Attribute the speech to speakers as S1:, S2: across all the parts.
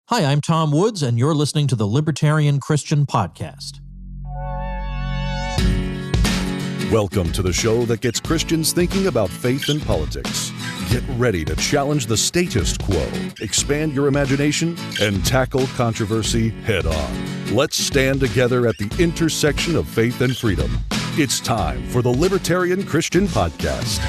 S1: Hi, I'm Tom Woods, and you're listening to the Libertarian Christian Podcast.
S2: Welcome to the show that gets Christians thinking about faith and politics. Get ready to challenge the status quo, expand your imagination, and tackle controversy head on. Let's stand together at the intersection of faith and freedom. It's time for the Libertarian Christian Podcast.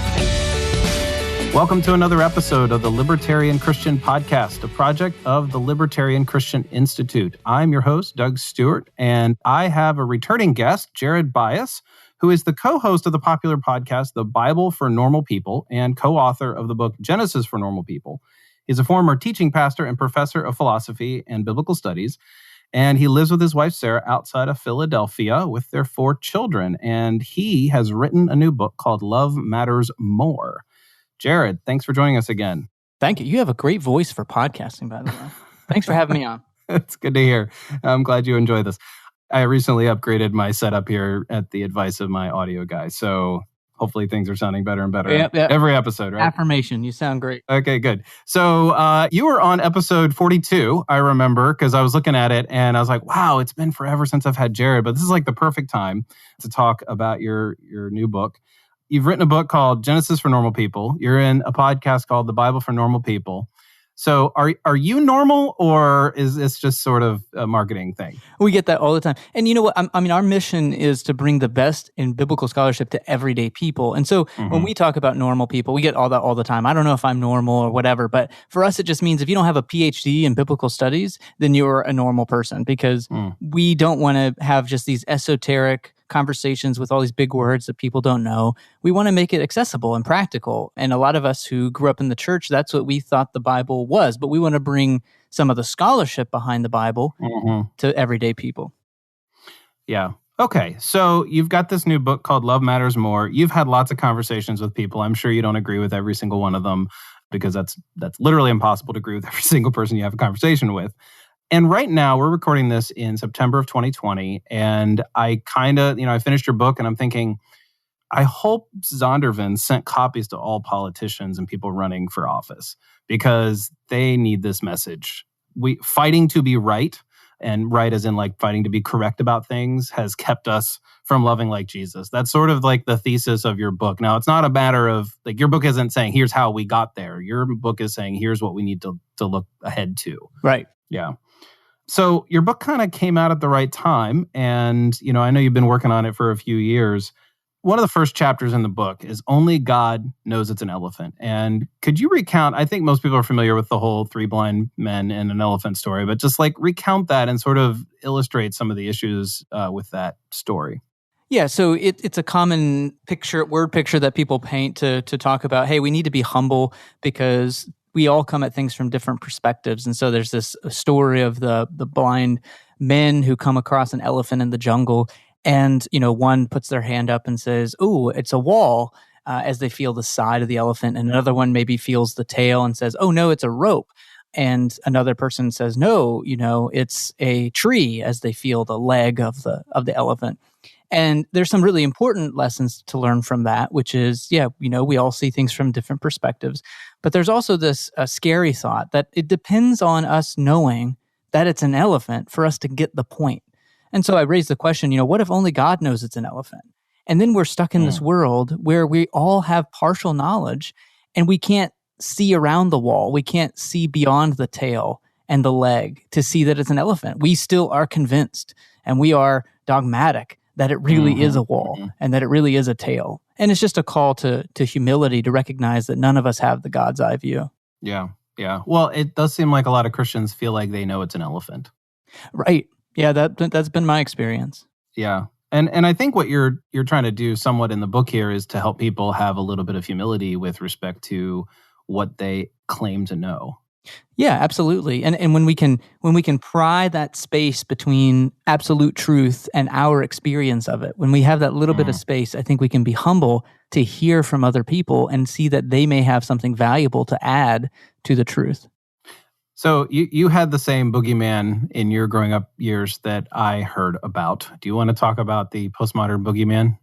S3: Welcome to another episode of the Libertarian Christian Podcast, a project of the Libertarian Christian Institute. I'm your host, Doug Stewart, and I have a returning guest, Jared Byas, who is the co-host of the popular podcast, The Bible for Normal People, and co-author of the book Genesis for Normal People. He's a former teaching pastor and professor of philosophy and biblical studies, and he lives with his wife, Sarah, outside of Philadelphia with their 4 children, and he has written a new book called Love Matters More. Jared, thanks for joining us again.
S4: Thank you. You have a great voice for podcasting, by the way. Thanks for having me on.
S3: It's good to hear. I'm glad you enjoy this. I recently upgraded my setup here at the advice of my audio guy, so hopefully things are sounding better and better every episode, right?
S4: Affirmation. You sound great.
S3: Okay, good. So you were on episode 42, I remember, because I was looking at it and I was like, wow, it's been forever since I've had Jared, but this is like the perfect time to talk about your new book. You've written a book called Genesis for Normal People. You're in a podcast called The Bible for Normal People. So are you normal, or is this just sort of a marketing thing?
S4: We get that all the time. And you know what? Our mission is to bring the best in biblical scholarship to everyday people. And so when we talk about normal people, we get all that all the time. I don't know if I'm normal or whatever, but for us, it just means if you don't have a PhD in biblical studies, then you're a normal person, because we don't want to have just these esoteric conversations with all these big words that people don't know. We want to make it accessible and practical. And a lot of us who grew up in the church, that's what we thought the Bible was. But we want to bring some of the scholarship behind the Bible to everyday people.
S3: Yeah. Okay. So you've got this new book called Love Matters More. You've had lots of conversations with people. I'm sure you don't agree with every single one of them, because that's literally impossible to agree with every single person you have a conversation with. And right now, we're recording this in September of 2020, and I finished your book, and I'm thinking, I hope Zondervan sent copies to all politicians and people running for office, because they need this message. Fighting to be right, and right as in like fighting to be correct about things, has kept us from loving like Jesus. That's sort of like the thesis of your book. Now, it's not a matter of, like, your book isn't saying, here's how we got there. Your book is saying, here's what we need to look ahead to.
S4: Right.
S3: Yeah. So your book kind of came out at the right time, and I know you've been working on it for a few years. One of the first chapters in the book is Only God Knows It's an Elephant. And could you recount, I think most people are familiar with the whole 3 blind men and an elephant story, but just like recount that and sort of illustrate some of the issues with that story.
S4: Yeah, so it's a common word picture that people paint to talk about, hey, we need to be humble because we all come at things from different perspectives. And so there's this story of the blind men who come across an elephant in the jungle. And, one puts their hand up and says, oh, it's a wall, as they feel the side of the elephant. And another one maybe feels the tail and says, oh, no, it's a rope. And another person says, no, it's a tree, as they feel the leg of the elephant. And there's some really important lessons to learn from that, which is, we all see things from different perspectives. But there's also this scary thought that it depends on us knowing that it's an elephant for us to get the point. And so I raised the question, what if only God knows it's an elephant? And then we're stuck in this world where we all have partial knowledge, and we can't see around the wall. We can't see beyond the tail and the leg to see that it's an elephant. We still are convinced, and we are dogmatic that it really is a wall and that it really is a tail. And it's just a call to humility, to recognize that none of us have the God's eye view.
S3: Yeah. Well, it does seem like a lot of Christians feel like they know it's an elephant.
S4: Right. Yeah, that's been my experience.
S3: Yeah. And I think what you're trying to do somewhat in the book here is to help people have a little bit of humility with respect to what they claim to know.
S4: Yeah, absolutely. And when we can pry that space between absolute truth and our experience of it, when we have that little bit of space, I think we can be humble to hear from other people and see that they may have something valuable to add to the truth.
S3: So you had the same boogeyman in your growing up years that I heard about. Do you want to talk about the postmodern boogeyman?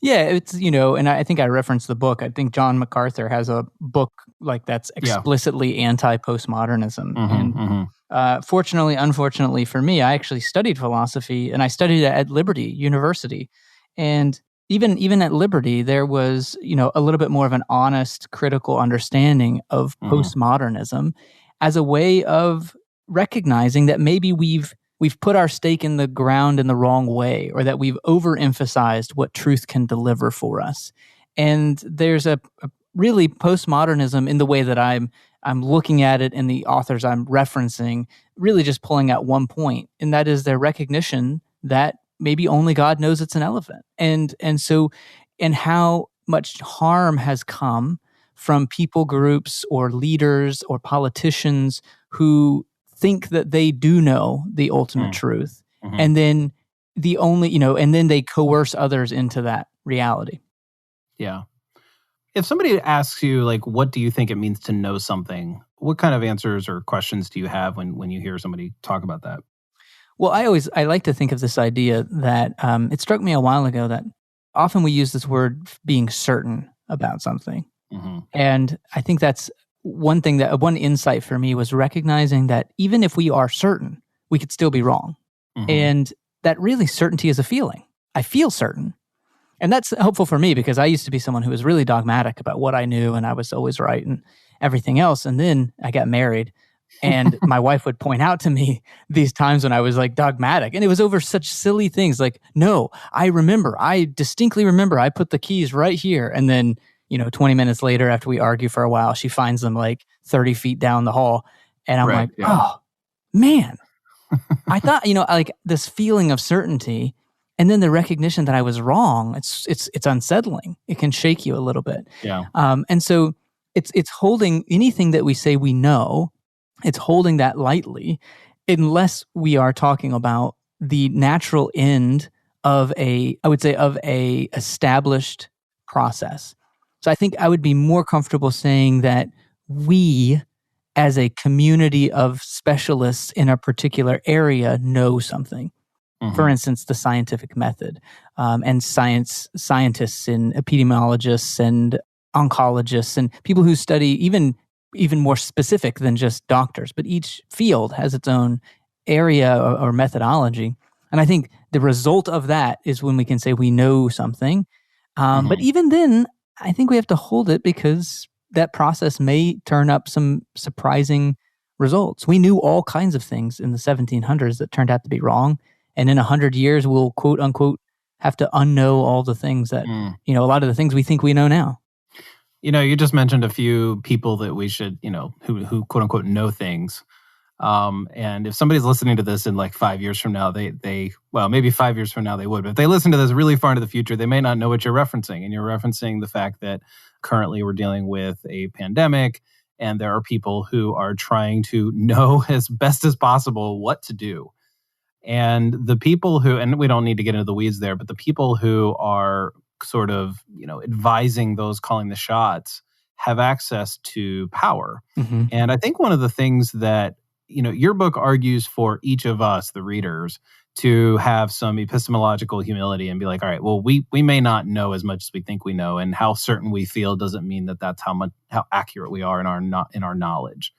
S4: Yeah, it's, and I think I referenced the book. I think John MacArthur has a book like that's explicitly anti-postmodernism. Fortunately, unfortunately for me, I actually studied philosophy, and I studied it at Liberty University. And even at Liberty, there was, a little bit more of an honest, critical understanding of postmodernism as a way of recognizing that maybe we've put our stake in the ground in the wrong way, or that we've overemphasized what truth can deliver for us. And there's a really postmodernism in the way that I'm looking at it, and the authors I'm referencing really just pulling out one point, and that is their recognition that maybe only God knows it's an elephant. And how much harm has come from people groups or leaders or politicians who think that they do know the ultimate truth. And then and then they coerce others into that reality.
S3: Yeah. If somebody asks you, like, what do you think it means to know something? What kind of answers or questions do you have when you hear somebody talk about that?
S4: Well, I like to think of this idea that it struck me a while ago that often we use this word being certain about something. And I think that's one insight for me was recognizing that even if we are certain, we could still be wrong. And that really certainty is a feeling. I feel certain. And that's helpful for me because I used to be someone who was really dogmatic about what I knew, and I was always right and everything else. And then I got married, and my wife would point out to me these times when I was like dogmatic, and it was over such silly things like, no, I distinctly remember I put the keys right here. And then, 20 minutes later, after we argue for a while, she finds them like 30 feet down the hall. And I'm oh, man, I thought, like this feeling of certainty, and then the recognition that I was wrong. It's unsettling. It can shake you a little bit.
S3: Yeah.
S4: And so it's holding anything that we say we know. It's holding that lightly, unless we are talking about the natural end of a established process. So I think I would be more comfortable saying that we, as a community of specialists in a particular area, know something. For instance, the scientific method, and scientists and epidemiologists and oncologists and people who study even more specific than just doctors. But each field has its own area or methodology. And I think the result of that is when we can say we know something. But even then, I think we have to hold it because that process may turn up some surprising results. We knew all kinds of things in the 1700s that turned out to be wrong. And in 100 years, we'll quote unquote have to unknow all the things that, a lot of the things we think we know now.
S3: You just mentioned a few people that we should, who quote unquote know things. And if somebody's listening to this in like 5 years from now, maybe 5 years from now they would, but if they listen to this really far into the future, they may not know what you're referencing. And you're referencing the fact that currently we're dealing with a pandemic, and there are people who are trying to know as best as possible what to do. And the people who, and we don't need to get into the weeds there, but the people who are sort of, advising those calling the shots have access to power. And I think one of the things that, your book argues for each of us, the readers, to have some epistemological humility and be like, all right, well, we may not know as much as we think we know, and how certain we feel doesn't mean that that's how accurate we are in our knowledge.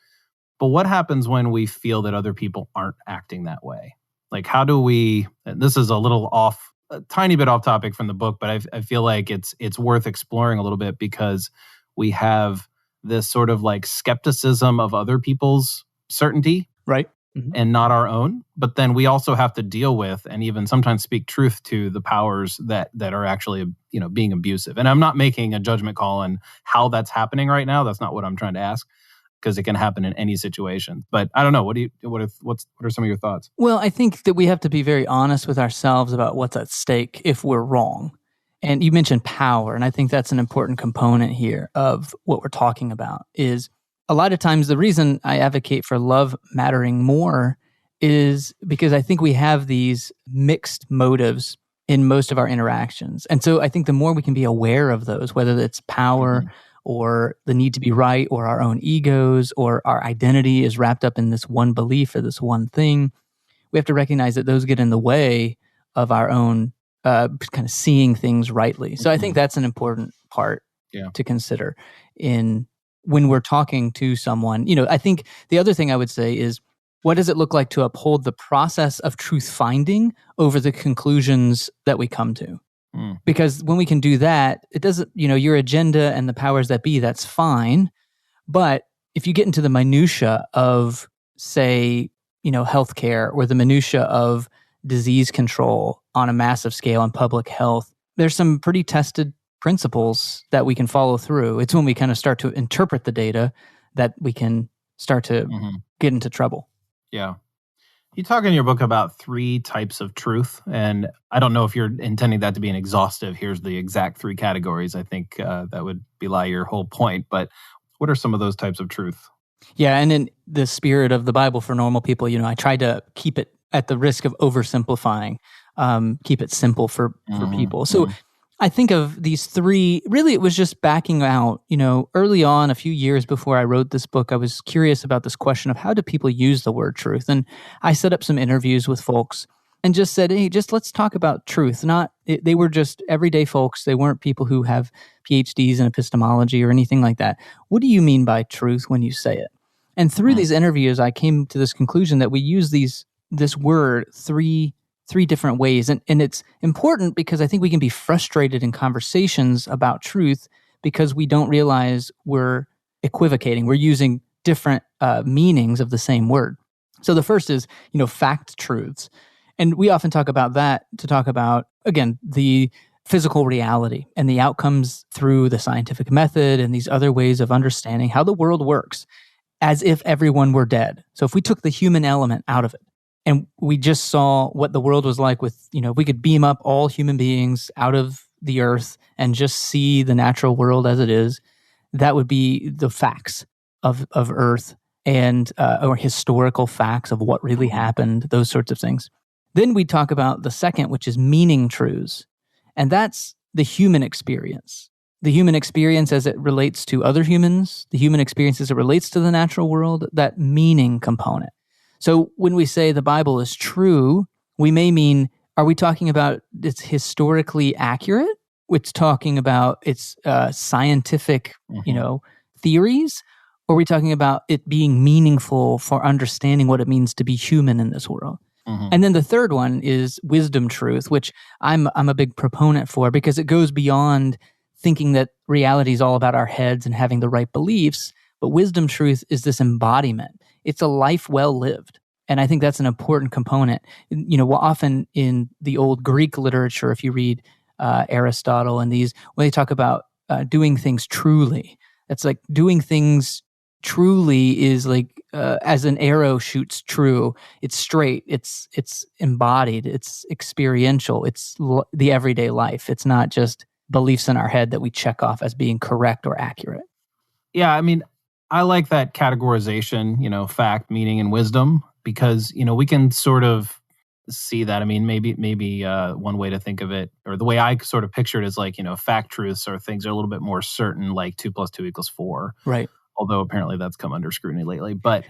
S3: But what happens when we feel that other people aren't acting that way? Like, how do we, this is a tiny bit off topic from the book, but I feel like it's worth exploring a little bit because we have this sort of like skepticism of other people's certainty.
S4: Right.
S3: And not our own. But then we also have to deal with and even sometimes speak truth to the powers that are actually, being abusive. And I'm not making a judgment call on how that's happening right now. That's not what I'm trying to ask, because it can happen in any situation. But I don't know. What are some of your thoughts?
S4: Well, I think that we have to be very honest with ourselves about what's at stake if we're wrong. And you mentioned power, and I think that's an important component here of what we're talking about. Is a lot of times the reason I advocate for love mattering more is because I think we have these mixed motives in most of our interactions. And so I think the more we can be aware of those, whether it's power or the need to be right, or our own egos, or our identity is wrapped up in this one belief or this one thing, we have to recognize that those get in the way of our own kind of seeing things rightly. So I think that's an important part to consider when we're talking to someone. I think the other thing I would say is, what does it look like to uphold the process of truth finding over the conclusions that we come to? Because when we can do that, it doesn't, your agenda and the powers that be, that's fine. But if you get into the minutia of, say, healthcare, or the minutia of disease control on a massive scale in public health, there's some pretty tested principles that we can follow through. It's when we kind of start to interpret the data that we can start to get into trouble.
S3: Yeah. You talk in your book about 3 types of truth, and I don't know if you're intending that to be an exhaustive, here's the exact 3 categories. I think that would belie your whole point, but what are some of those types of truth?
S4: Yeah, and in the spirit of the Bible for normal people, I try to keep it, at the risk of oversimplifying, keep it simple for people. So I think of these 3, really it was just backing out, early on, a few years before I wrote this book, I was curious about this question of how do people use the word truth? And I set up some interviews with folks and just said, hey, let's talk about truth. They were just everyday folks. They weren't people who have PhDs in epistemology or anything like that. What do you mean by truth when you say it? And through these interviews, I came to this conclusion that we use this word three different ways. And it's important because I think we can be frustrated in conversations about truth because we don't realize we're equivocating. We're using different meanings of the same word. So the first is, fact truths. And we often talk about that to talk about, again, the physical reality and the outcomes through the scientific method and these other ways of understanding how the world works as if everyone were dead. So if we took the human element out of it, and we just saw what the world was like with, if we could beam up all human beings out of the earth and just see the natural world as it is, that would be the facts of Earth and or historical facts of what really happened, those sorts of things. Then we talk about the second, which is meaning truths. And that's the human experience. The human experience as it relates to other humans, the human experience as it relates to the natural world, that meaning component. So when we say the Bible is true, we may mean, are we talking about it's historically accurate? It's talking about its scientific, theories? Or are we talking about it being meaningful for understanding what it means to be human in this world? And then the third one is wisdom truth, which I'm a big proponent for because it goes beyond thinking that reality is all about our heads and having the right beliefs. But wisdom truth is this embodiment. It's a life well lived. And I think that's an important component. Often in the old Greek literature, if you read Aristotle and these, when they talk about doing things truly, it's like doing things truly is like as an arrow shoots true. It's straight. It's embodied. It's experiential. It's the everyday life. It's not just beliefs in our head that we check off as being correct or accurate. Yeah,
S3: I mean, I like that categorization, fact, meaning, and wisdom, because, we can sort of see that. I mean, maybe one way to think of it, or the way I sort of picture it is like, fact truths or things are a little bit more certain, like 2 + 2 = 4.
S4: Right.
S3: Although apparently that's come under scrutiny lately. But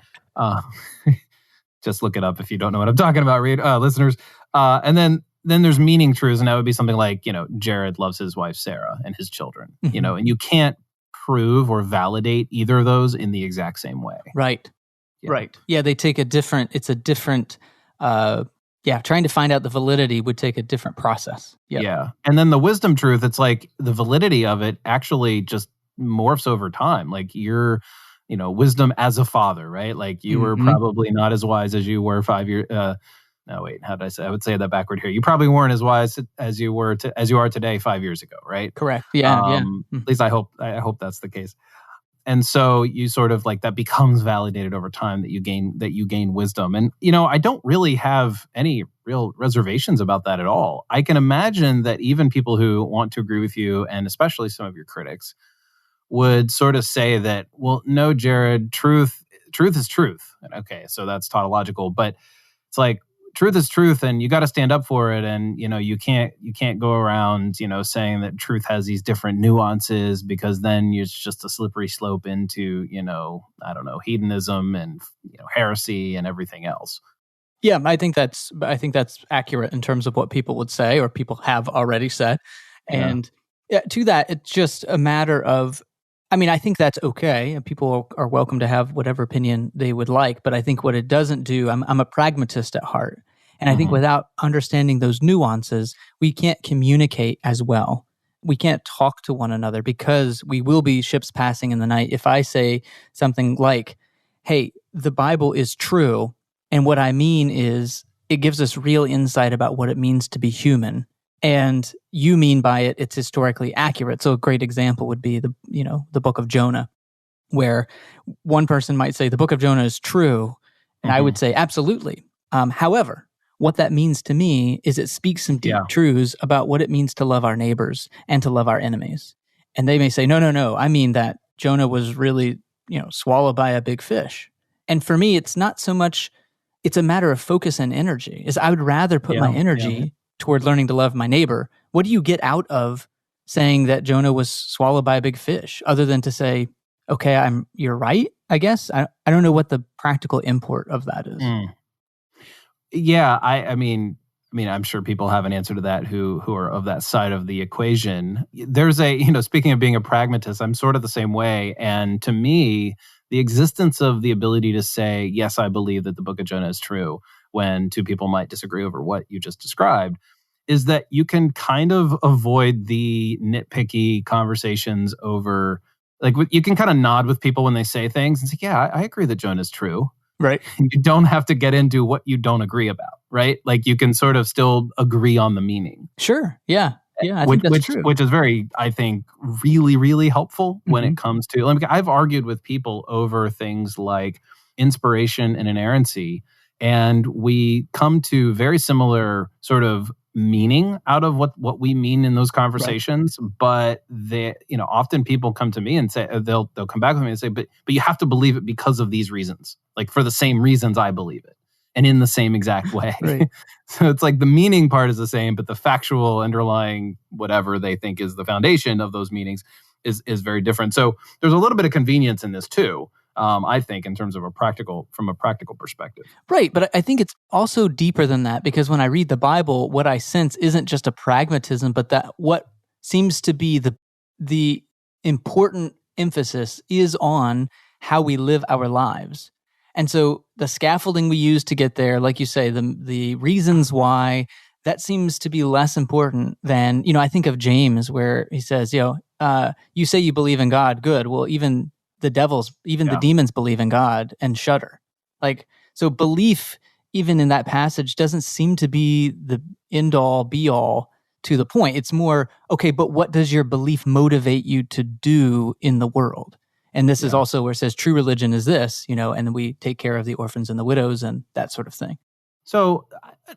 S3: just look it up if you don't know what I'm talking about, listeners. And then there's meaning truths, and that would be something like, Jared loves his wife, Sarah, and his children, and you can't prove or validate either of those in the exact same way.
S4: Right. Yeah. Right. Yeah, they take trying to find out the validity would take a different process. Yep.
S3: Yeah. And then the wisdom truth, it's like the validity of it actually just morphs over time. Like your, wisdom as a father, right? Like you were probably not as wise as you were 5 years. No, wait, how did I say? I would say that backward here. You probably weren't as wise as you are today 5 years ago, right?
S4: Correct. Yeah.
S3: At least I hope that's the case. And so you sort of like that becomes validated over time that you gain wisdom. And I don't really have any real reservations about that at all. I can imagine that even people who want to agree with you, and especially some of your critics, would sort of say that, well, no, Jared, truth is truth. Okay, so that's tautological, but it's like truth is truth, and you got to stand up for it. And you can't go around saying that truth has these different nuances, because then it's just a slippery slope into I don't know, hedonism and heresy and everything else.
S4: Yeah, I think that's accurate in terms of what people would say or people have already said. And to that, it's just a matter of, I mean, I think that's okay. And people are welcome to have whatever opinion they would like. But I think what it doesn't do, I'm a pragmatist at heart. And I think without understanding those nuances, we can't communicate as well. We can't talk to one another because we will be ships passing in the night. If I say something like, hey, the Bible is true, and what I mean is it gives us real insight about what it means to be human. And you mean by it, it's historically accurate. So a great example would be the book of Jonah, where one person might say the book of Jonah is true. And I would say, absolutely. However, what that means to me is it speaks some deep truths about what it means to love our neighbors and to love our enemies. And they may say, no, I mean that Jonah was really, swallowed by a big fish. And for me, it's not so much, it's a matter of focus and energy. Is I would rather put my energy toward learning to love my neighbor. What do you get out of saying that Jonah was swallowed by a big fish, other than to say, okay, you're right, I guess? I don't know what the practical import of that is.
S3: Yeah, I mean, I'm sure people have an answer to that who are of that side of the equation. There's speaking of being a pragmatist, I'm sort of the same way. And to me, the existence of the ability to say, yes, I believe that the book of Jonah is true, when two people might disagree over what you just described, is that you can kind of avoid the nitpicky conversations over, like, you can kind of nod with people when they say things and say, yeah, I agree that Jonah is true.
S4: Right.
S3: You don't have to get into what you don't agree about, right? Like, you can sort of still agree on the meaning.
S4: Sure. Yeah. Yeah, I think that's true.
S3: Which is very, I think, really, really helpful when it comes to, I've argued with people over things like inspiration and inerrancy, and we come to very similar sort of meaning out of what we mean in those conversations. Right. But they, often people come to me and say, they'll come back with me and say, but you have to believe it because of these reasons, like for the same reasons I believe it, and in the same exact way.
S4: Right.
S3: So it's like the meaning part is the same, but the factual underlying whatever they think is the foundation of those meanings is very different. So there's a little bit of convenience in this too. I think, in terms of from a practical perspective.
S4: Right, but I think it's also deeper than that, because when I read the Bible, what I sense isn't just a pragmatism, but that what seems to be the important emphasis is on how we live our lives. And so the scaffolding we use to get there, like you say, the reasons why, that seems to be less important than, I think of James, where he says, you say you believe in God, good. Well, even the demons believe in God and shudder. Like, so belief, even in that passage, doesn't seem to be the end all be all to the point. It's more, okay, but what does your belief motivate you to do in the world? And this is also where it says true religion is this, and we take care of the orphans and the widows and that sort of thing.
S3: So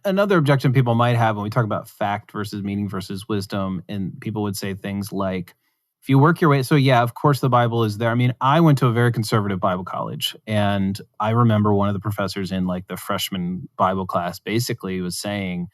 S3: another objection people might have when we talk about fact versus meaning versus wisdom, and people would say things like, if you work your way, so yeah, of course the Bible is there. I mean, I went to a very conservative Bible college, and I remember one of the professors in like the freshman Bible class basically was saying,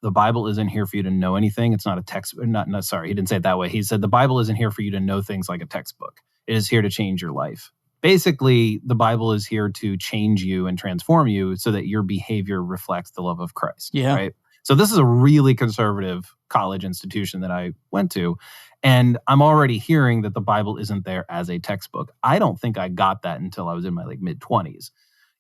S3: the Bible isn't here for you to know anything. It's not a text. Sorry, he didn't say it that way. He said the Bible isn't here for you to know things like a textbook. It is here to change your life. Basically, the Bible is here to change you and transform you so that your behavior reflects the love of Christ.
S4: Yeah.
S3: Right. So this is a really conservative college institution that I went to. And I'm already hearing that the Bible isn't there as a textbook. I don't think I got that until I was in my mid-20s,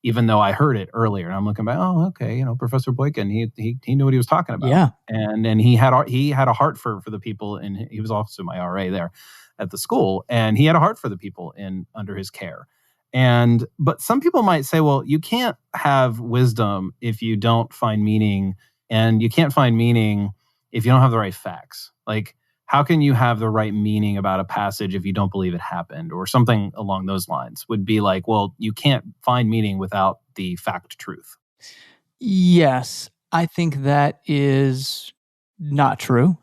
S3: even though I heard it earlier. And I'm looking back, oh, okay, Professor Boykin, he knew what he was talking about.
S4: Yeah.
S3: And he had a heart for the people, and he was also my RA there at the school, and he had a heart for the people under his care. But some people might say, well, you can't have wisdom if you don't find meaning, and you can't find meaning if you don't have the right facts. Like, how can you have the right meaning about a passage if you don't believe it happened, or something along those lines? Would be like, well, you can't find meaning without the fact truth.
S4: Yes, I think that is not true.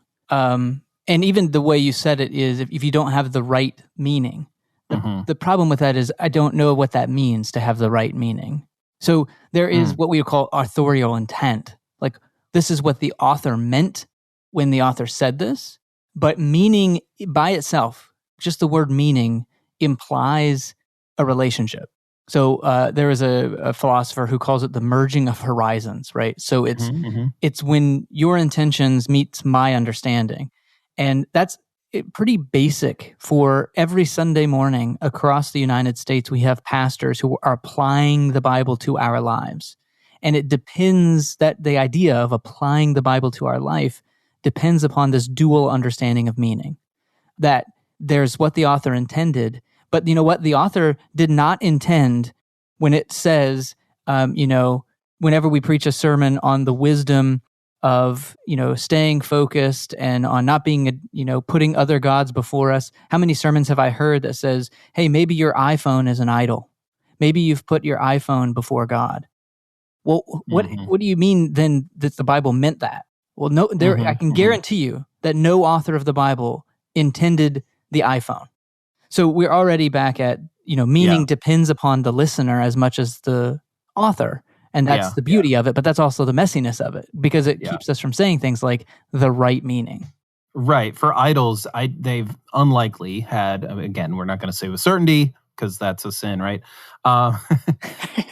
S4: And even the way you said it is, if you don't have the right meaning, the problem with that is I don't know what that means to have the right meaning. So there is what we would call authorial intent. Like, this is what the author meant when the author said this. But meaning by itself, just the word meaning, implies a relationship. So there is a philosopher who calls it the merging of horizons, right? So it's when your intentions meets my understanding. And that's pretty basic for every Sunday morning across the United States. We have pastors who are applying the Bible to our lives. And it depends that the idea of applying the Bible to our life depends upon this dual understanding of meaning. That there's what the author intended, but you know what? The author did not intend when it says, whenever we preach a sermon on the wisdom of, staying focused and on not being, putting other gods before us. How many sermons have I heard that says, hey, maybe your iPhone is an idol. Maybe you've put your iPhone before God. Well, what do you mean then that the Bible meant that? Well, no, I can guarantee you that no author of the Bible intended the iPhone. So we're already back at, meaning depends upon the listener as much as the author. And that's the beauty of it, but that's also the messiness of it, because it keeps us from saying things like the right meaning.
S3: Right. For idols, they've unlikely had, again, we're not going to say with certainty, because that's a sin, right?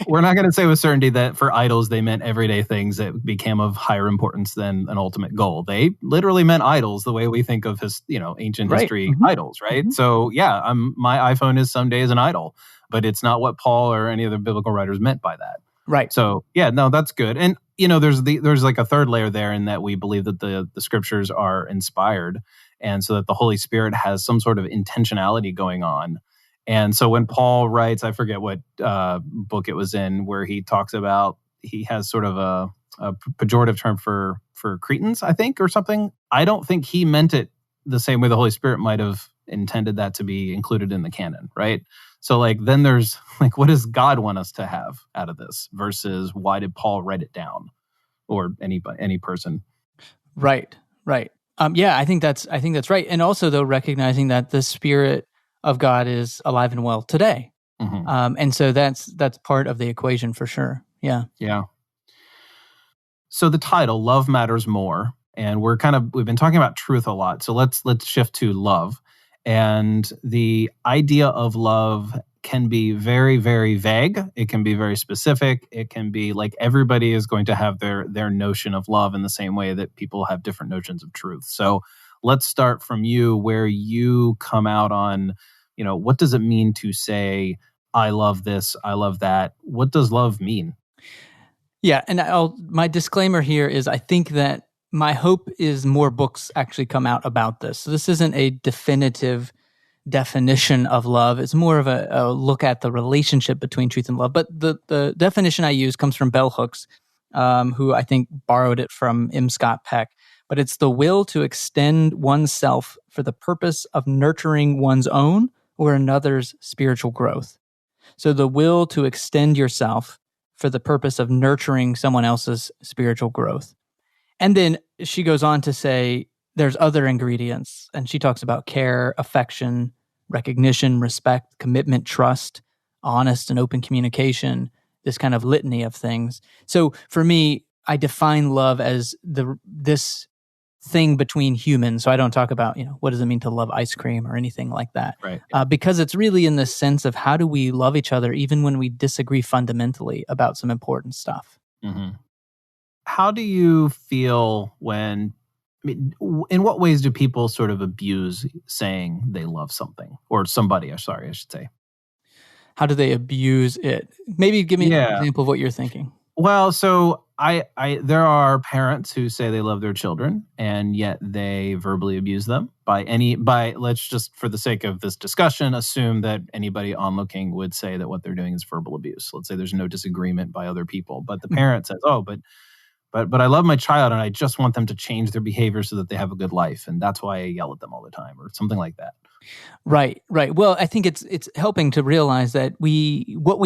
S3: We're not going to say with certainty that for idols, they meant everyday things that became of higher importance than an ultimate goal. They literally meant idols the way we think of ancient history idols, right? So my iPhone is some days an idol, but it's not what Paul or any other biblical writers meant by that.
S4: Right.
S3: So that's good. And there's like a third layer there in that we believe that the scriptures are inspired, and so that the Holy Spirit has some sort of intentionality going on. And so when Paul writes, I forget what book it was in, where he talks about, he has sort of a pejorative term for Cretans, I think, or something. I don't think he meant it the same way the Holy Spirit might have intended that to be included in the canon, right? So then there's what does God want us to have out of this versus why did Paul write it down, or any person?
S4: Right. I think that's right. And also, though, recognizing that the Spirit of God is alive and well today. And so that's part of the equation for sure. Yeah.
S3: So the title, Love Matters More, and we've been talking about truth a lot. So let's shift to love. And the idea of love can be very, very vague. It can be very specific. It can be like everybody is going to have their notion of love in the same way that people have different notions of truth. So let's start from you, where you come out on, what does it mean to say, I love this, I love that? What does love mean?
S4: Yeah, and my disclaimer here is I think that my hope is more books actually come out about this. So this isn't a definitive definition of love. It's more of a look at the relationship between truth and love. But the definition I use comes from bell hooks, who I think borrowed it from M. Scott Peck. But it's the will to extend oneself for the purpose of nurturing one's own or another's spiritual growth. So the will to extend yourself for the purpose of nurturing someone else's spiritual growth. And then she goes on to say there's other ingredients, and she talks about care, affection, recognition, respect, commitment, trust, honest and open communication, this kind of litany of things. So for me, I define love as this thing between humans. So I don't talk about, what does it mean to love ice cream or anything like that.
S3: Right.
S4: Because it's really in the sense of how do we love each other even when we disagree fundamentally about some important stuff.
S3: How do you feel in what ways do people sort of abuse saying they love something or somebody? I should say.
S4: How do they abuse it? Maybe give me an example of what you're thinking.
S3: Well, so there are parents who say they love their children, and yet they verbally abuse them let's just, for the sake of this discussion, assume that anybody onlooking would say that what they're doing is verbal abuse. Let's say there's no disagreement by other people, but the parent says, "Oh, but I love my child and I just want them to change their behavior so that they have a good life, and that's why I yell at them all the time," or something like that.
S4: Right. Well, I think it's helping to realize that what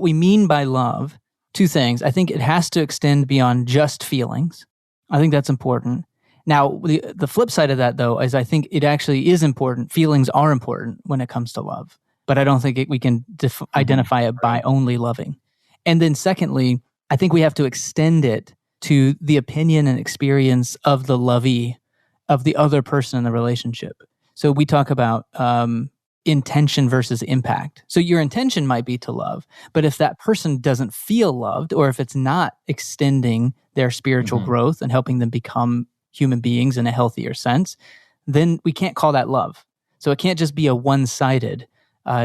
S4: we mean by love. Two things. I think it has to extend beyond just feelings. I think that's important. Now, the flip side of that, though, is I think it actually is important. Feelings are important when it comes to love, but I don't think we can identify it by only loving. And then secondly, I think we have to extend it to the opinion and experience of the lovee, of the other person in the relationship. So we talk about, intention versus impact. So your intention might be to love, but if that person doesn't feel loved, or if it's not extending their spiritual growth and helping them become human beings in a healthier sense, then we can't call that love. So it can't just be a one-sided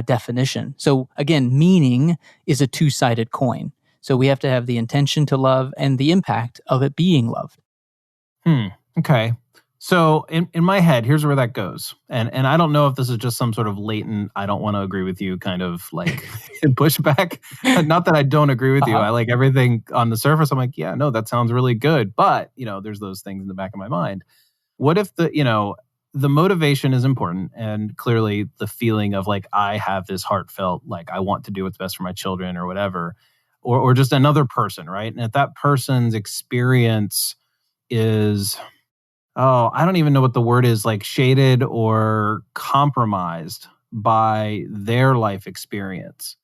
S4: definition. So again, meaning is a two-sided coin. So we have to have the intention to love and the impact of it being loved.
S3: Okay. So in my head, here's where that goes. And I don't know if this is just some sort of latent, I don't want to agree with you kind of like pushback. Not that I don't agree with you. I like everything on the surface. I'm like, yeah, no, that sounds really good. But, there's those things in the back of my mind. What if the motivation is important, and clearly the feeling of like, I have this heartfelt, like I want to do what's best for my children or whatever, or just another person, right? And if that person's experience is, I don't even know what the word is, like shaded or compromised by their life experience,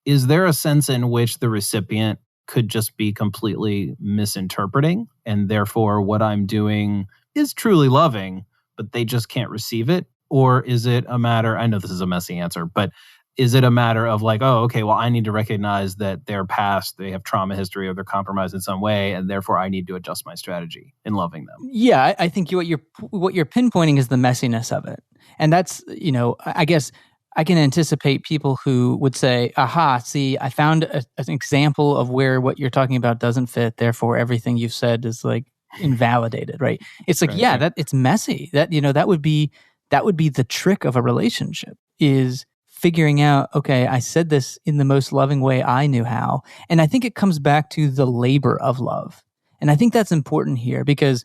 S3: is there a sense in which the recipient could just be completely misinterpreting, and therefore what I'm doing is truly loving, but they just can't receive it? Or is it a matter, I know this is a messy answer, but is it a matter of like, oh, okay, well, I need to recognize that their past, they have trauma history or they're compromised in some way, and therefore I need to adjust my strategy in loving them?
S4: Yeah, I think what you're pinpointing is the messiness of it. And that's, I guess I can anticipate people who would say, aha, see, I found an example of where what you're talking about doesn't fit, therefore everything you've said is like invalidated, right? It's like, right. That it's messy. That, that would be the trick of a relationship, is figuring out, okay, I said this in the most loving way I knew how. And I think it comes back to the labor of love. And I think that's important here because,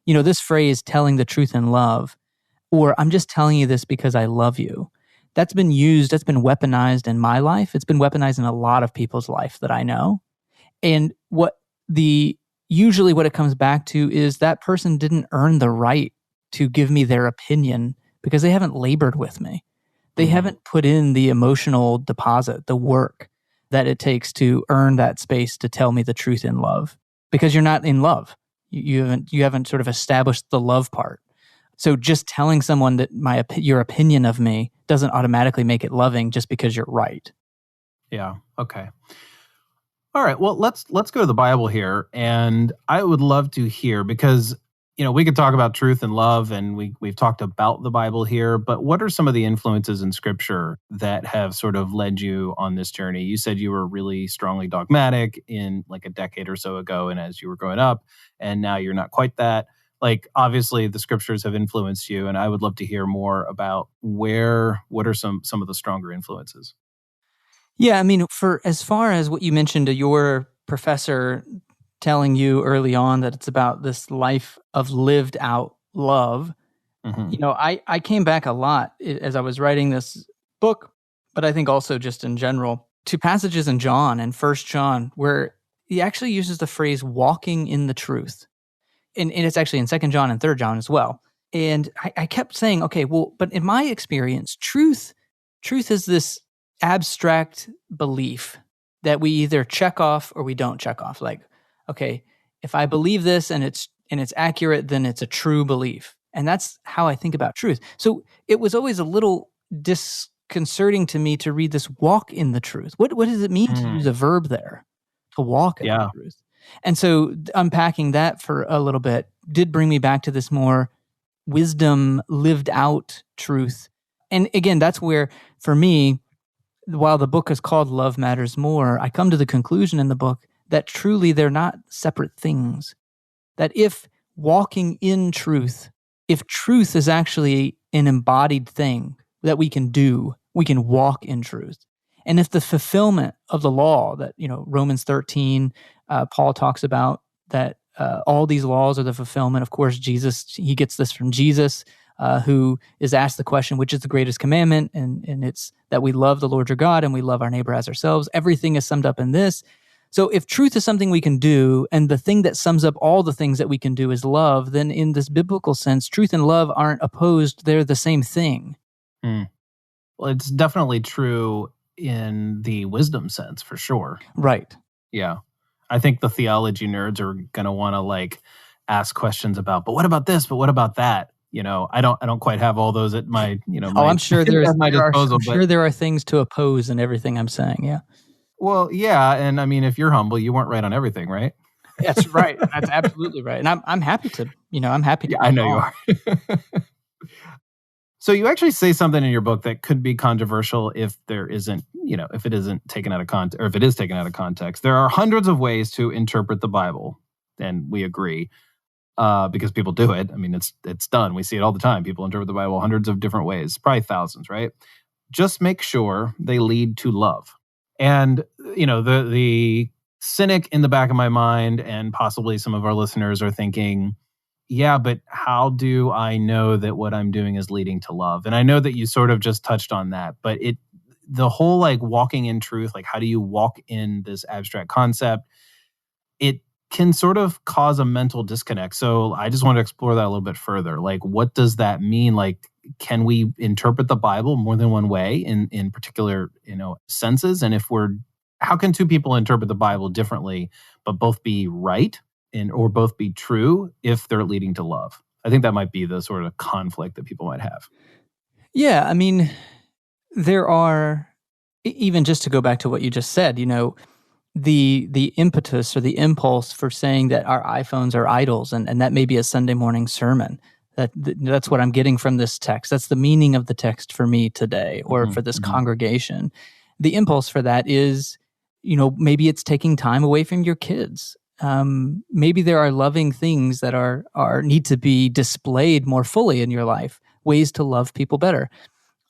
S4: this phrase, telling the truth in love, or I'm just telling you this because I love you, that's been weaponized in my life. It's been weaponized in a lot of people's life that I know. And usually what it comes back to is that person didn't earn the right to give me their opinion because they haven't labored with me. They haven't put in the emotional deposit, the work that it takes to earn that space to tell me the truth in love, because you're not in love. You haven't sort of established the love part. So just telling someone that your opinion of me doesn't automatically make it loving just because you're right.
S3: Yeah. Okay. All right. Well, let's go to the Bible here, and I would love to hear, because we could talk about truth and love, and we've talked about the Bible here, but what are some of the influences in Scripture that have sort of led you on this journey? You said you were really strongly dogmatic in like a decade or so ago, and as you were growing up, and now you're not quite that. Like, obviously, the Scriptures have influenced you, and I would love to hear more about what are some of the stronger influences?
S4: Yeah, I mean, for as far as what you mentioned to your professor telling you early on that it's about this life of lived out love, I came back a lot as I was writing this book, but I think also just in general, to passages in John and 1 John where he actually uses the phrase walking in the truth. And it's actually in 2 John and 3 John as well. And I kept saying, okay, well, but in my experience, truth is this abstract belief that we either check off or we don't check off. Like, okay, if I believe this and it's accurate, then it's a true belief. And that's how I think about truth. So it was always a little disconcerting to me to read this walk in the truth. What does it mean to use a verb there? To walk in the truth. And so unpacking that for a little bit did bring me back to this more wisdom, lived out truth. And again, that's where, for me, while the book is called Love Matters More, I come to the conclusion in the book that truly they're not separate things. That if walking in truth, if truth is actually an embodied thing that we can do, we can walk in truth. And if the fulfillment of the law that, Romans 13, Paul talks about, that all these laws are the fulfillment. Of course, Jesus, he gets this from Jesus, who is asked the question, which is the greatest commandment? And it's that we love the Lord your God and we love our neighbor as ourselves. Everything is summed up in this. So if truth is something we can do, and the thing that sums up all the things that we can do is love, then in this biblical sense, truth and love aren't opposed. They're the same thing.
S3: Well, it's definitely true in the wisdom sense, for sure.
S4: Right.
S3: Yeah. I think the theology nerds are going to want to ask questions about, but what about this? But what about that? I don't quite have all those at my,
S4: I'm sure
S3: at my disposal.
S4: I'm sure there are things to oppose in everything I'm saying. Yeah.
S3: Well, yeah, and I mean, if you're humble, you weren't right on everything, right?
S4: That's right. That's absolutely right. And I'm happy to, I'm happy to.
S3: Yeah, I know you are. So you actually say something in your book that could be controversial if there isn't, if it isn't taken out of context, or if it is taken out of context. There are hundreds of ways to interpret the Bible, and we agree, because people do it. I mean, it's done. We see it all the time. People interpret the Bible hundreds of different ways, probably thousands, right? Just make sure they lead to love. And, the cynic in the back of my mind, and possibly some of our listeners, are thinking, yeah, but how do I know that what I'm doing is leading to love? And I know that you sort of just touched on that, but the whole like walking in truth, like how do you walk in this abstract concept? It can sort of cause a mental disconnect. So I just want to explore that a little bit further. Like, what does that mean? Like, can we interpret the Bible more than one way in particular, senses? And how can two people interpret the Bible differently, but both be right or both be true if they're leading to love? I think that might be the sort of conflict that people might have.
S4: Yeah, I mean, there are, even just to go back to what you just said, the impetus or the impulse for saying that our iPhones are idols, and that may be a Sunday morning sermon. That's what I'm getting from this text. That's the meaning of the text for me today, or for this congregation. The impulse for that is, maybe it's taking time away from your kids. Maybe there are loving things that are need to be displayed more fully in your life, ways to love people better.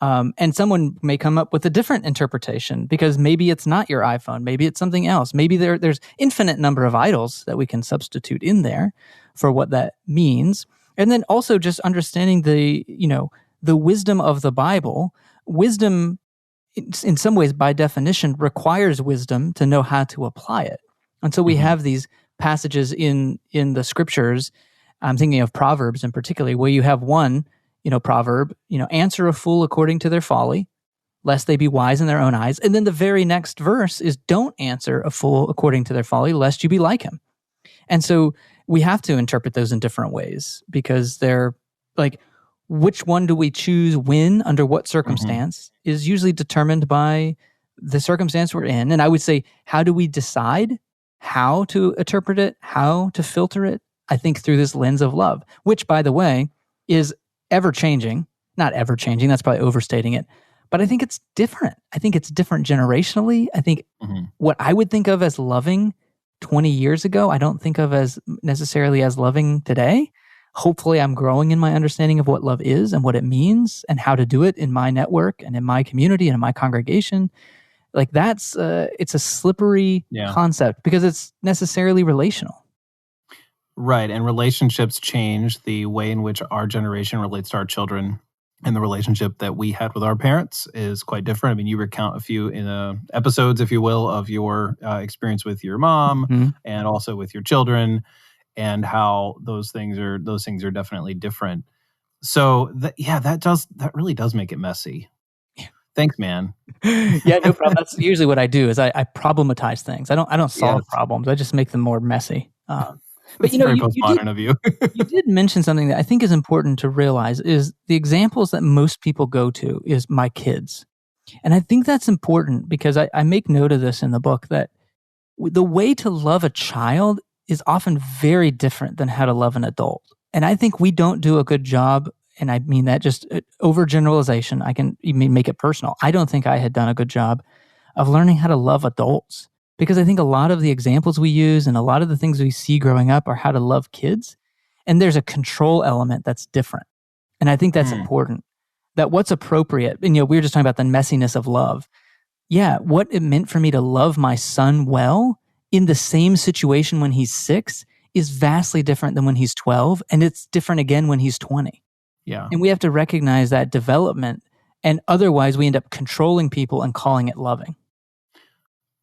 S4: And someone may come up with a different interpretation because maybe it's not your iPhone, maybe it's something else. Maybe there's infinite number of idols that we can substitute in there for what that means. And then also just understanding the wisdom of the Bible. Wisdom, in some ways, by definition, requires wisdom to know how to apply it. And so we have these passages in the scriptures. I'm thinking of Proverbs in particular, where you have one, proverb, answer a fool according to their folly, lest they be wise in their own eyes. And then the very next verse is, don't answer a fool according to their folly, lest you be like him. And so we have to interpret those in different ways, because they're like, which one do we choose when, under what circumstance, is usually determined by the circumstance we're in. And I would say, how do we decide how to interpret it, how to filter it? I think through this lens of love, which, by the way, is ever-changing. Not ever-changing, that's probably overstating it. But I think it's different. I think it's different generationally. I think what I would think of as loving 20 years ago, I don't think of as necessarily as loving today. Hopefully, I'm growing in my understanding of what love is and what it means and how to do it in my network and in my community and in my congregation. Like it's a slippery concept because it's necessarily relational.
S3: Right. And relationships change. The way in which our generation relates to our children and the relationship that we had with our parents is quite different. I mean, you recount a few episodes, if you will, of your experience with your mom and also with your children, and how those things are definitely different. So that really does make it messy. Thanks, man.
S4: Yeah, no problem. That's usually what I do is I problematize things. I don't solve problems. I just make them more messy. But
S3: very postmodern of you.
S4: You did mention something that I think is important to realize is the examples that most people go to is my kids. And I think that's important because I make note of this in the book, that the way to love a child is often very different than how to love an adult. And I think we don't do a good job, and I mean that just overgeneralization. I can even make it personal. I don't think I had done a good job of learning how to love adults, because I think a lot of the examples we use and a lot of the things we see growing up are how to love kids. And there's a control element that's different. And I think that's important, that what's appropriate. And, we were just talking about the messiness of love. Yeah, what it meant for me to love my son well in the same situation when he's 6 is vastly different than when he's 12. And it's different again when he's 20.
S3: Yeah.
S4: And we have to recognize that development. And otherwise we end up controlling people and calling it loving.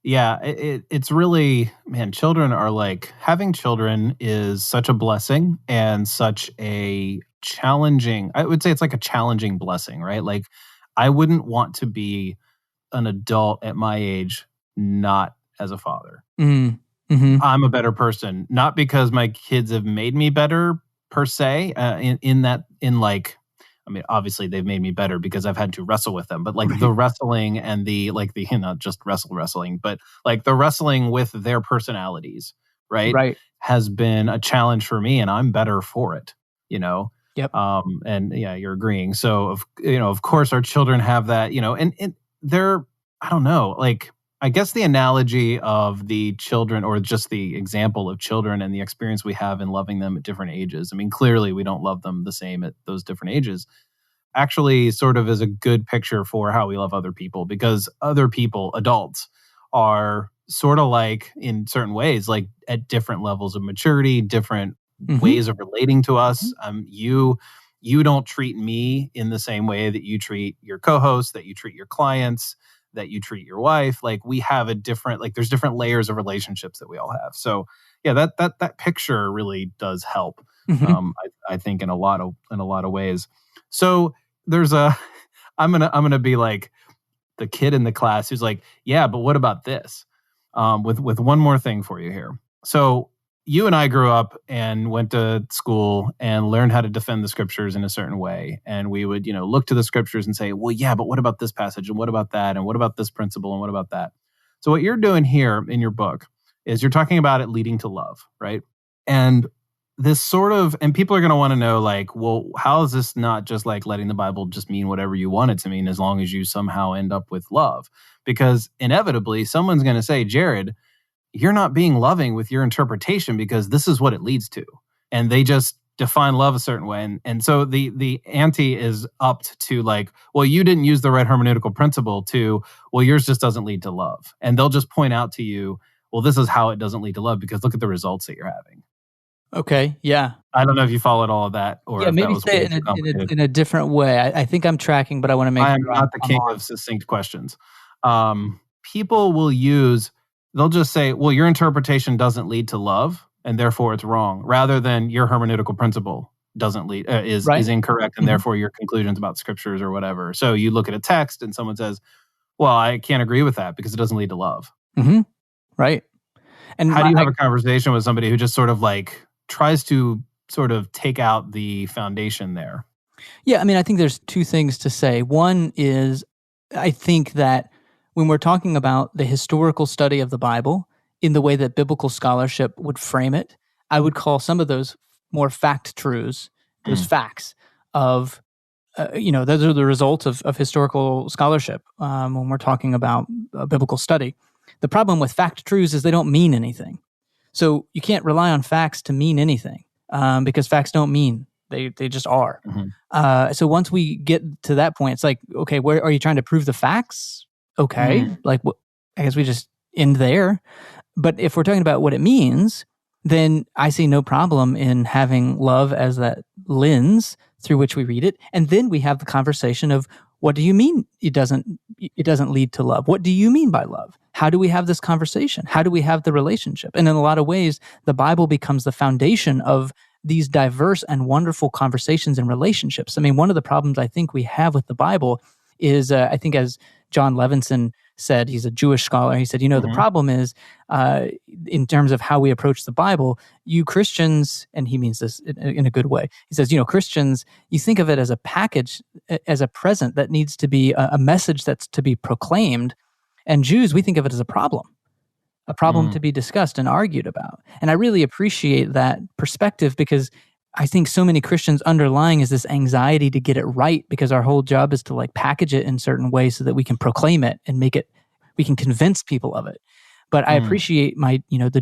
S3: Yeah, it's really, man, children are like, having children is such a blessing and such a challenging, I would say it's like a challenging blessing, right? Like, I wouldn't want to be an adult at my age not as a father. I'm a better person, not because my kids have made me better per se, in that in like, I mean, obviously they've made me better because I've had to wrestle with them, but like the wrestling and the not just wrestling, but like the wrestling with their personalities, right?
S4: Right.
S3: Has been a challenge for me, and I'm better for it,
S4: Yep.
S3: And yeah, you're agreeing. So of course our children have that, and they're, I don't know, like, I guess the analogy of the children, or just the example of children and the experience we have in loving them at different ages. I mean, clearly we don't love them the same at those different ages. Actually, sort of is a good picture for how we love other people, because other people, adults, are sort of like, in certain ways, like at different levels of maturity, different ways of relating to us. You don't treat me in the same way that you treat your co-host, that you treat your clients, that you treat your wife. Like, we have a different, like, there's different layers of relationships that we all have. So yeah, that picture really does help. I think in a lot of ways. So there's I'm gonna be like the kid in the class who's like, yeah, but what about this? With one more thing for you here. So you and I grew up and went to school and learned how to defend the scriptures in a certain way. And we would, look to the scriptures and say, well, yeah, but what about this passage? And what about that? And what about this principle? And what about that? So what you're doing here in your book is you're talking about it leading to love, right? And this sort of, and people are going to want to know, like, well, how is this not just like letting the Bible just mean whatever you want it to mean, as long as you somehow end up with love? Because inevitably someone's going to say, Jared, you're not being loving with your interpretation, because this is what it leads to. And they just define love a certain way. And so the ante is upped to like, well, you didn't use the right hermeneutical principle, to, well, yours just doesn't lead to love. And they'll just point out to you, well, this is how it doesn't lead to love, because look at the results that you're having.
S4: Okay, yeah.
S3: I don't know if you followed all of that, or if
S4: maybe
S3: that was
S4: say it in a different way. I think I'm tracking, but I want to make
S3: I am
S4: sure
S3: not the king of succinct questions. People will they'll just say, well, your interpretation doesn't lead to love, and therefore it's wrong, rather than your hermeneutical principle doesn't lead is incorrect, and therefore your conclusions about scriptures or whatever. So you look at a text and someone says, well, I can't agree with that because it doesn't lead to love.
S4: Right. And
S3: how do you have a conversation with somebody who just sort of like tries to sort of take out the foundation there?
S4: Yeah, I mean, I think there's two things to say. One is, I think that when we're talking about the historical study of the Bible in the way that biblical scholarship would frame it, I would call some of those more fact truths, those facts of, those are the results of historical scholarship when we're talking about biblical study. The problem with fact truths is they don't mean anything. So you can't rely on facts to mean anything because facts don't mean. They just are. So once we get to that point, it's like, okay, where are you trying to prove the facts? Okay, like, I guess we just end there. But if we're talking about what it means, then I see no problem in having love as that lens through which we read it. And then we have the conversation of, what do you mean it doesn't lead to love? What do you mean by love? How do we have this conversation? How do we have the relationship? And in a lot of ways, the Bible becomes the foundation of these diverse and wonderful conversations and relationships. I mean, one of the problems I think we have with the Bible is, I think as John Levinson said, he's a Jewish scholar, he said, the problem is, in terms of how we approach the Bible, you Christians, and he means this in a good way, he says, Christians, you think of it as a package, as a present that needs to be a message that's to be proclaimed, and Jews, we think of it as a problem to be discussed and argued about. And I really appreciate that perspective, because I think so many Christians underlying is this anxiety to get it right, because our whole job is to like package it in certain ways so that we can proclaim it and we can convince people of it. But I appreciate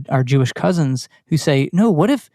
S4: our Jewish cousins who say, no, what if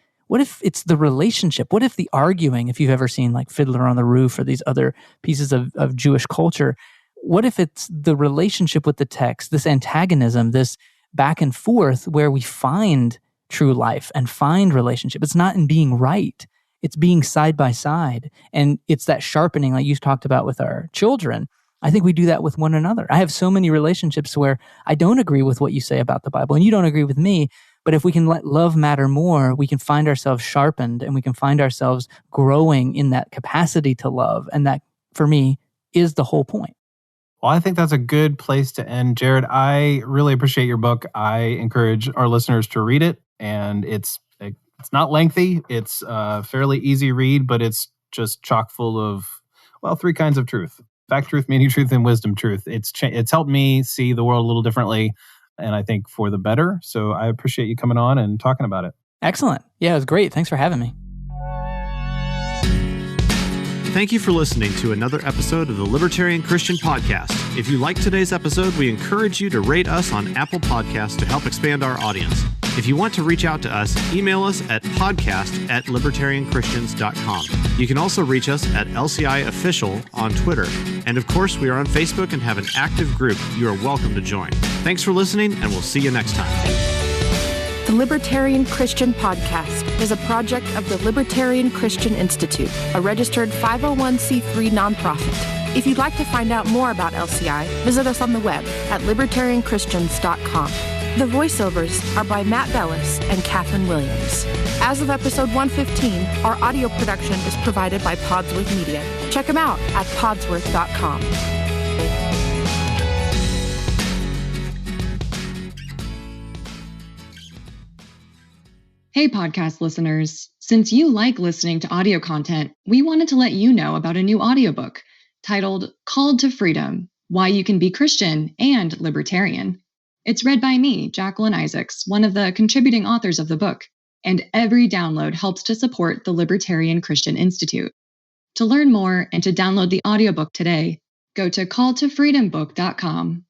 S4: it's the relationship? What if the arguing, if you've ever seen like Fiddler on the Roof or these other pieces of Jewish culture, what if it's the relationship with the text, this antagonism, this back and forth where we find true life and find relationship? It's not in being right. It's being side by side. And it's that sharpening like you talked about with our children. I think we do that with one another. I have so many relationships where I don't agree with what you say about the Bible and you don't agree with me. But if we can let love matter more, we can find ourselves sharpened and we can find ourselves growing in that capacity to love. And that, for me, is the whole point.
S3: Well, I think that's a good place to end. Jared, I really appreciate your book. I encourage our listeners to read it. And it's not lengthy. It's a fairly easy read, but it's just chock full of, well, three kinds of truth: fact truth, meaning truth, and wisdom truth. It's helped me see the world a little differently, and I think for the better. So I appreciate you coming on and talking about it.
S4: Excellent. Yeah, it was great. Thanks for having me.
S5: Thank you for listening to another episode of the Libertarian Christian Podcast. If you liked today's episode, we encourage you to rate us on Apple Podcasts to help expand our audience. If you want to reach out to us, email us at podcast@libertarianchristians.com. You can also reach us at LCI Official on Twitter. And of course, we are on Facebook and have an active group you are welcome to join. Thanks for listening, and we'll see you next time.
S6: The Libertarian Christian Podcast is a project of the Libertarian Christian Institute, a registered 501c3 nonprofit. If you'd like to find out more about LCI, visit us on the web at libertarianchristians.com. The voiceovers are by Matt Bellis and Catherine Williams. As of episode 115, our audio production is provided by Podsworth Media. Check them out at podsworth.com.
S7: Hey, podcast listeners. Since you like listening to audio content, we wanted to let you know about a new audiobook titled Called to Freedom: Why You Can Be Christian and Libertarian. It's read by me, Jacqueline Isaacs, one of the contributing authors of the book, and every download helps to support the Libertarian Christian Institute. To learn more and to download the audiobook today, go to calltofreedombook.com.